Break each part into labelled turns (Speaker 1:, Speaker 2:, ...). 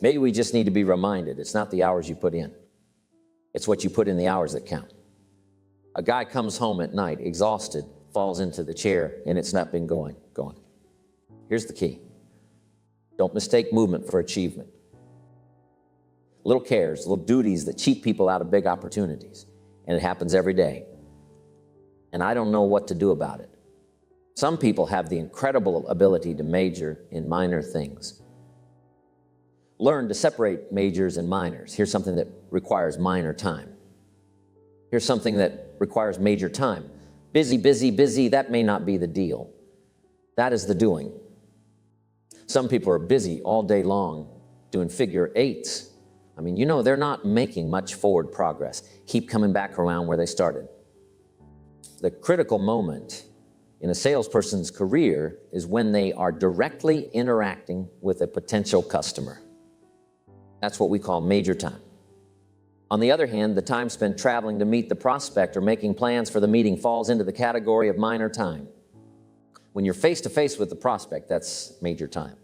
Speaker 1: Maybe we just need to be reminded it's not the hours you put in. It's what you put in the hours that count. A guy comes home at night, exhausted, falls into the chair, and it's not been going. Here's the key. Don't mistake movement for achievement. Little cares, little duties that cheat people out of big opportunities. And it happens every day. And I don't know what to do about it. Some people have the incredible ability to major in minor things. Learn to separate majors and minors. Here's something that requires minor time. Here's something that requires major time. Busy, busy, busy, that may not be the deal. That is the doing. Some people are busy all day long doing figure eights. I mean, you know, they're not making much forward progress. Keep coming back around where they started. The critical moment in a salesperson's career is when they are directly interacting with a potential customer. That's what we call major time. On the other hand, the time spent traveling to meet the prospect or making plans for the meeting falls into the category of minor time. When you're face-to-face with the prospect, that's major time.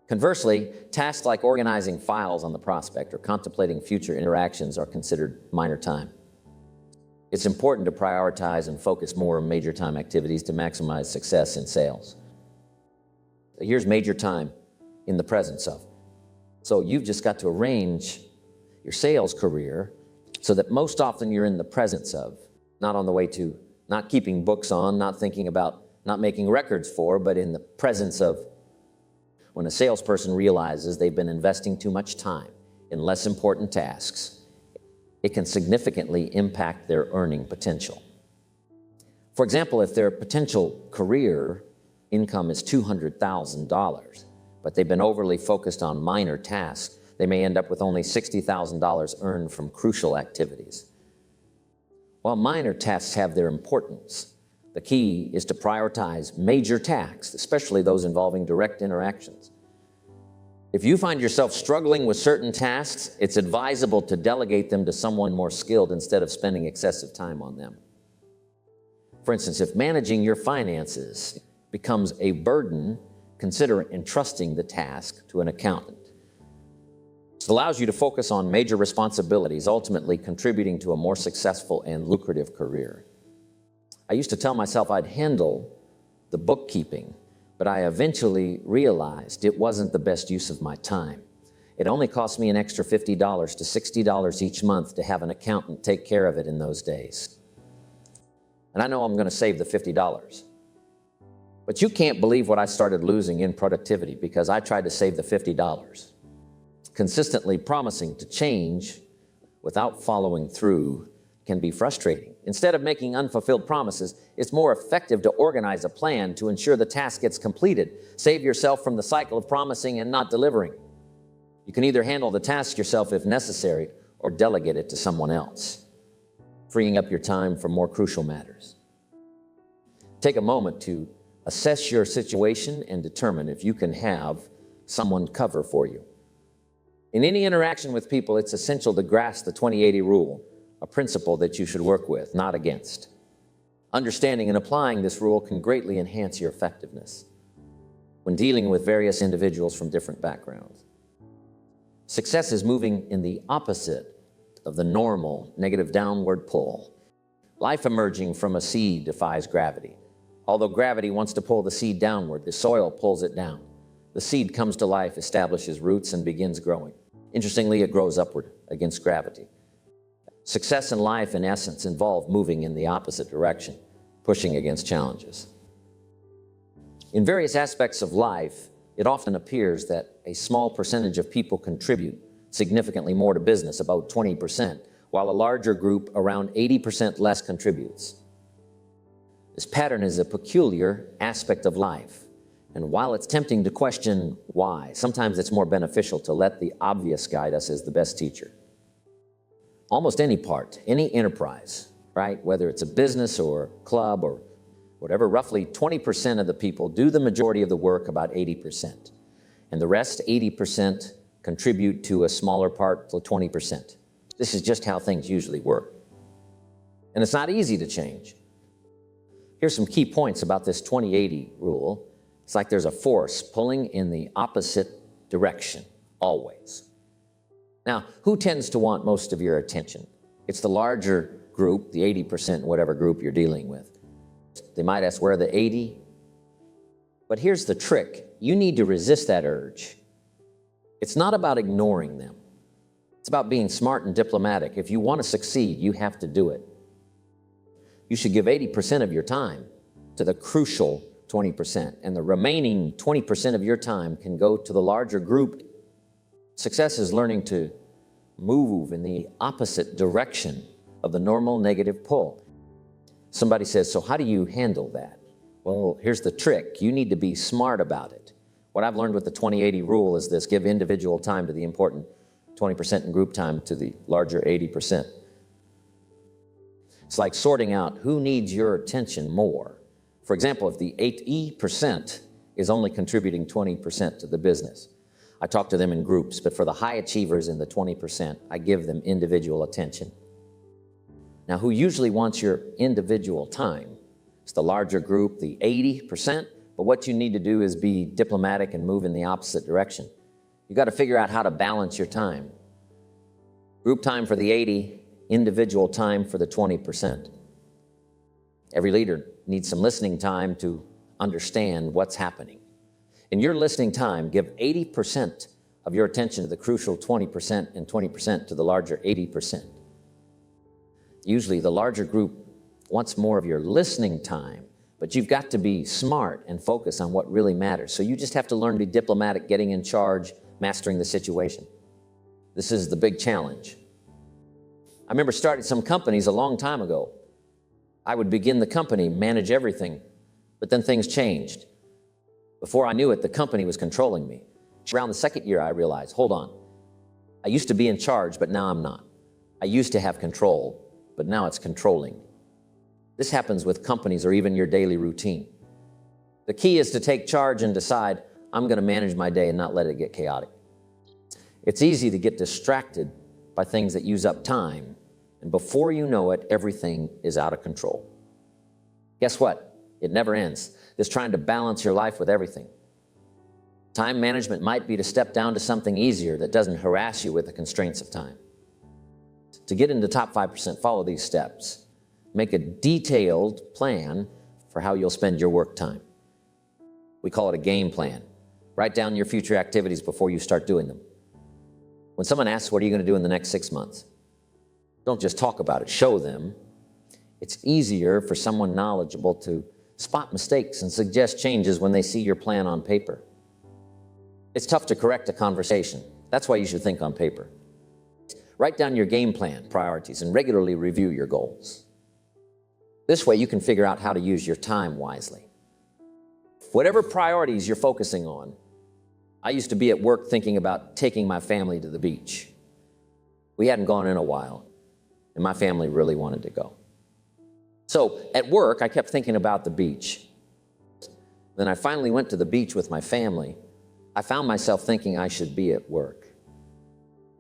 Speaker 1: Conversely, tasks like organizing files on the prospect or contemplating future interactions are considered minor time. It's important to prioritize and focus more on major time activities to maximize success in sales. Here's major time in the presence of. So you've just got to arrange your sales career so that most often you're in the presence of, not on the way to, not keeping books on, not thinking about, not making records for, but in the presence of. When a salesperson realizes they've been investing too much time in less important tasks, it can significantly impact their earning potential. For example, if their potential career income is $200,000, but they've been overly focused on minor tasks, they may end up with only $60,000 earned from crucial activities. While minor tasks have their importance, the key is to prioritize major tasks, especially those involving direct interactions. If you find yourself struggling with certain tasks, it's advisable to delegate them to someone more skilled instead of spending excessive time on them. For instance, if managing your finances becomes a burden, consider entrusting the task to an accountant. This allows you to focus on major responsibilities, ultimately contributing to a more successful and lucrative career. I used to tell myself I'd handle the bookkeeping, but I eventually realized it wasn't the best use of my time. It only cost me an extra $50 to $60 each month to have an accountant take care of it in those days. And I know I'm going to save the $50. But you can't believe what I started losing in productivity because I tried to save the $50. Consistently promising to change without following through can be frustrating. Instead of making unfulfilled promises, it's more effective to organize a plan to ensure the task gets completed. Save yourself from the cycle of promising and not delivering. You can either handle the task yourself if necessary or delegate it to someone else, freeing up your time for more crucial matters. Take a moment to assess your situation and determine if you can have someone cover for you. In any interaction with people, it's essential to grasp the 20-80 rule, a principle that you should work with, not against. Understanding and applying this rule can greatly enhance your effectiveness when dealing with various individuals from different backgrounds. Success is moving in the opposite of the normal negative downward pull. Life emerging from a seed defies gravity. Although gravity wants to pull the seed downward, the soil pulls it down. The seed comes to life, establishes roots, and begins growing. Interestingly, it grows upward against gravity. Success in life, in essence, involves moving in the opposite direction, pushing against challenges. In various aspects of life, it often appears that a small percentage of people contribute significantly more to business, about 20%, while a larger group, around 80% less, contributes. This pattern is a peculiar aspect of life, and while it's tempting to question why, sometimes it's more beneficial to let the obvious guide us as the best teacher. Almost any part, any enterprise, right, whether it's a business or club or whatever, roughly 20% of the people do the majority of the work, about 80%. And the rest, 80%, contribute to a smaller part, so 20%. This is just how things usually work. And it's not easy to change. Here's some key points about this 20-80 rule. It's like there's a force pulling in the opposite direction always. Now, who tends to want most of your attention? It's the larger group, the 80%, whatever group you're dealing with. They might ask, where are the 80? But here's the trick. You need to resist that urge. It's not about ignoring them. It's about being smart and diplomatic. If you want to succeed, you have to do it. You should give 80% of your time to the crucial 20%, and the remaining 20% of your time can go to the larger group. Success is learning to move in the opposite direction of the normal negative pull. Somebody says, so how do you handle that? Well, here's the trick. You need to be smart about it. What I've learned with the 20-80 rule is this: give individual time to the important 20% and group time to the larger 80%. It's like sorting out who needs your attention more. For example, if the 80% is only contributing 20% to the business, I talk to them in groups, but for the high achievers in the 20%, I give them individual attention. Now, who usually wants your individual time? It's the larger group, the 80%, but what you need to do is be diplomatic and move in the opposite direction. You got to figure out how to balance your time. Group time for the 80, individual time for the 20%. Every leader needs some listening time to understand what's happening. In your listening time, give 80% of your attention to the crucial 20% and 20% to the larger 80%. Usually the larger group wants more of your listening time, but you've got to be smart and focus on what really matters. So you just have to learn to be diplomatic, getting in charge, mastering the situation. This is the big challenge. I remember starting some companies a long time ago. I would begin the company, manage everything, but then things changed. Before I knew it, the company was controlling me. Around the second year, I realized, hold on, I used to be in charge, but now I'm not. I used to have control, but now it's controlling. This happens with companies or even your daily routine. The key is to take charge and decide, I'm going to manage my day and not let it get chaotic. It's easy to get distracted by things that use up time, and before you know it, everything is out of control. Guess what? It never ends. This trying to balance your life with everything. Time management might be to step down to something easier that doesn't harass you with the constraints of time. To get into the top 5%, follow these steps. Make a detailed plan for how you'll spend your work time. We call it a game plan. Write down your future activities before you start doing them. When someone asks, what are you going to do in the next 6 months? Don't just talk about it, show them. It's easier for someone knowledgeable to spot mistakes and suggest changes when they see your plan on paper. It's tough to correct a conversation. That's why you should think on paper. Write down your game plan, priorities, and regularly review your goals. This way you can figure out how to use your time wisely. Whatever priorities you're focusing on, I used to be at work thinking about taking my family to the beach. We hadn't gone in a while, and my family really wanted to go. So at work, I kept thinking about the beach. Then I finally went to the beach with my family. I found myself thinking I should be at work.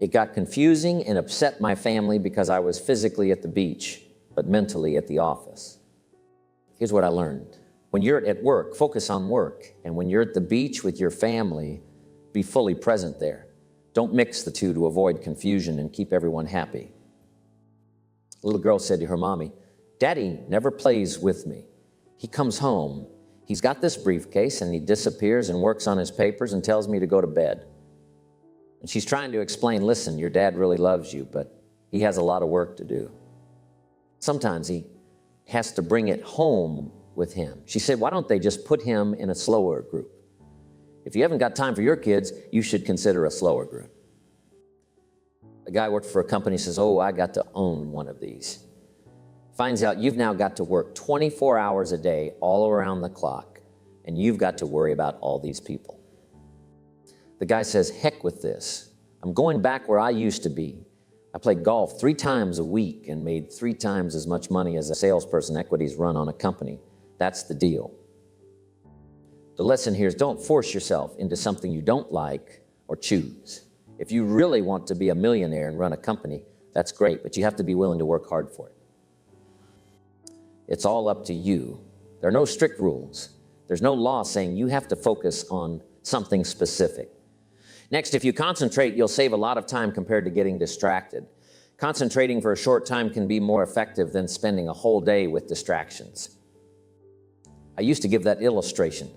Speaker 1: It got confusing and upset my family because I was physically at the beach, but mentally at the office. Here's what I learned. When you're at work, focus on work. And when you're at the beach with your family, be fully present there. Don't mix the two to avoid confusion and keep everyone happy. A little girl said to her mommy, Daddy never plays with me. He comes home, he's got this briefcase, and he disappears and works on his papers and tells me to go to bed. And she's trying to explain, listen, your dad really loves you, but he has a lot of work to do. Sometimes he has to bring it home with him. She said, why don't they just put him in a slower group? If you haven't got time for your kids, you should consider a slower group. A guy worked for a company, says, oh, I got to own one of these. Finds out you've now got to work 24 hours a day all around the clock, and you've got to worry about all these people. The guy says, heck with this. I'm going back where I used to be. I played golf 3 times a week and made 3 times as much money as a salesperson equities run on a company. That's the deal. The lesson here is don't force yourself into something you don't like or choose. If you really want to be a millionaire and run a company, that's great, but you have to be willing to work hard for it. It's all up to you. There are no strict rules. There's no law saying you have to focus on something specific. Next, if you concentrate, you'll save a lot of time compared to getting distracted. Concentrating for a short time can be more effective than spending a whole day with distractions. I used to give that illustration.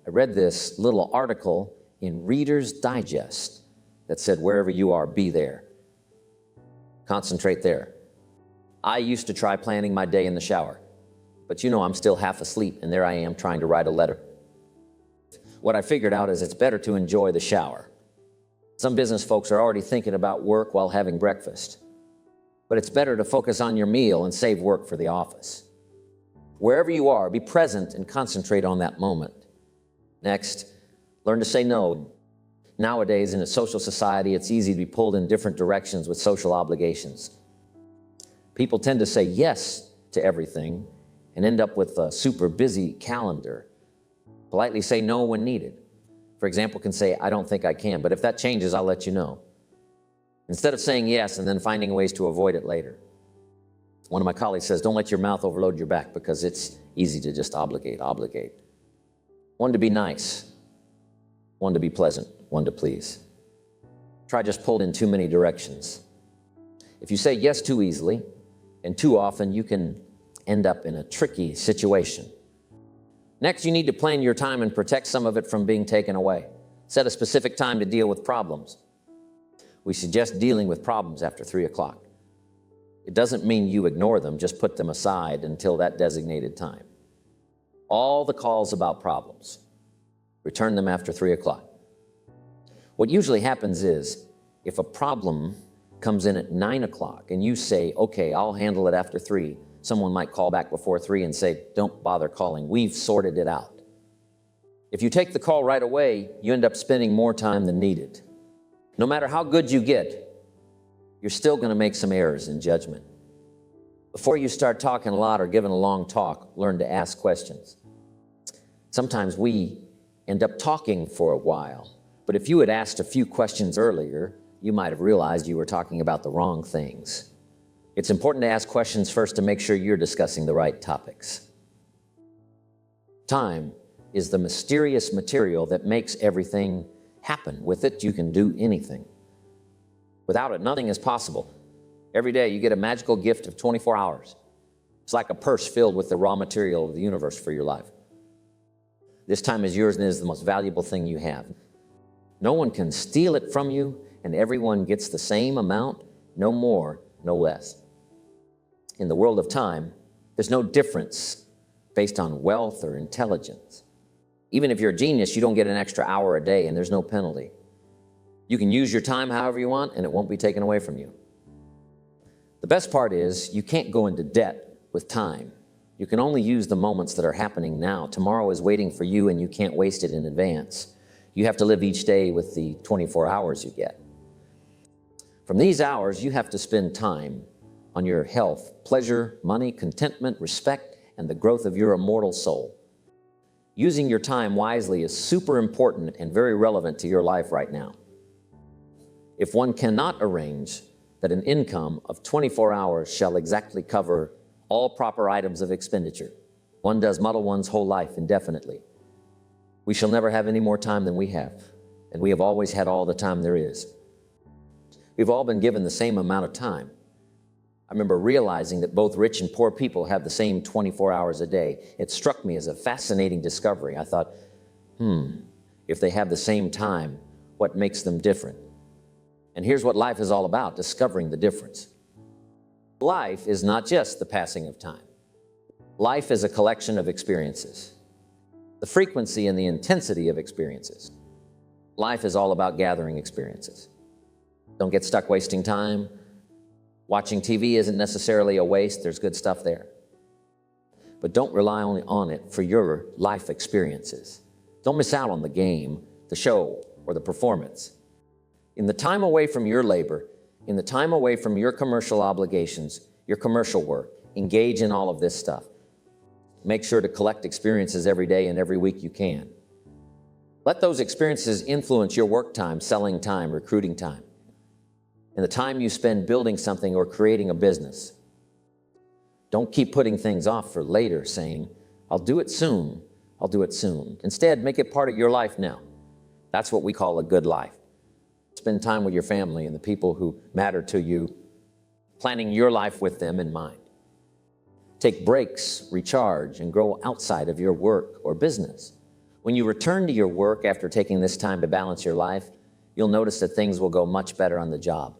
Speaker 1: I read this little article in Reader's Digest that said, wherever you are, be there. Concentrate there. I used to try planning my day in the shower, but you know I'm still half asleep, and there I am trying to write a letter. What I figured out is it's better to enjoy the shower. Some business folks are already thinking about work while having breakfast, but it's better to focus on your meal and save work for the office. Wherever you are, be present and concentrate on that moment. Next, learn to say no. Nowadays, in a social society, it's easy to be pulled in different directions with social obligations. People tend to say yes to everything and end up with a super busy calendar. Politely say no when needed. For example, can say, I don't think I can, but if that changes, I'll let you know. Instead of saying yes and then finding ways to avoid it later. One of my colleagues says, don't let your mouth overload your back because it's easy to just obligate. One, to be nice. One, to be pleasant. One, to please. Try just pulled in too many directions. If you say yes too easily and too often, you can end up in a tricky situation. Next, you need to plan your time and protect some of it from being taken away. Set a specific time to deal with problems. We suggest dealing with problems after 3 o'clock. It doesn't mean you ignore them, just put them aside until that designated time. All the calls about problems, return them after 3 o'clock. What usually happens is, if a problem comes in at 9 o'clock and you say, okay, I'll handle it after 3, someone might call back before 3 and say, don't bother calling, we've sorted it out. If you take the call right away, you end up spending more time than needed. No matter how good you get, you're still going to make some errors in judgment. Before you start talking a lot or giving a long talk, learn to ask questions. Sometimes we end up talking for a while, but if you had asked a few questions earlier, you might have realized you were talking about the wrong things. It's important to ask questions first to make sure you're discussing the right topics. Time is the mysterious material that makes everything happen. With it, you can do anything. Without it, nothing is possible. Every day, you get a magical gift of 24 hours. It's like a purse filled with the raw material of the universe for your life. This time is yours and is the most valuable thing you have. No one can steal it from you, and everyone gets the same amount, no more, no less. In the world of time, there's no difference based on wealth or intelligence. Even if you're a genius, you don't get an extra hour a day, and there's no penalty. You can use your time however you want, and it won't be taken away from you. The best part is you can't go into debt with time. You can only use the moments that are happening now. Tomorrow is waiting for you, and you can't waste it in advance. You have to live each day with the 24 hours you get. From these hours, you have to spend time on your health, pleasure, money, contentment, respect, and the growth of your immortal soul. Using your time wisely is super important and very relevant to your life right now. If one cannot arrange that an income of 24 hours shall exactly cover all proper items of expenditure, one does muddle one's whole life indefinitely. We shall never have any more time than we have, and we have always had all the time there is. We've all been given the same amount of time. I remember realizing that both rich and poor people have the same 24 hours a day. It struck me as a fascinating discovery. I thought, if they have the same time, what makes them different? And here's what life is all about, discovering the difference. Life is not just the passing of time. Life is a collection of experiences, the frequency and the intensity of experiences. Life is all about gathering experiences. Don't get stuck wasting time. Watching TV isn't necessarily a waste. There's good stuff there. But don't rely only on it for your life experiences. Don't miss out on the game, the show, or the performance. In the time away from your labor, in the time away from your commercial obligations, your commercial work, engage in all of this stuff. Make sure to collect experiences every day and every week you can. Let those experiences influence your work time, selling time, recruiting time, and the time you spend building something or creating a business. Don't keep putting things off for later, saying, I'll do it soon, I'll do it soon. Instead, make it part of your life now. That's what we call a good life. Spend time with your family and the people who matter to you, planning your life with them in mind. Take breaks, recharge, and grow outside of your work or business. When you return to your work after taking this time to balance your life, you'll notice that things will go much better on the job.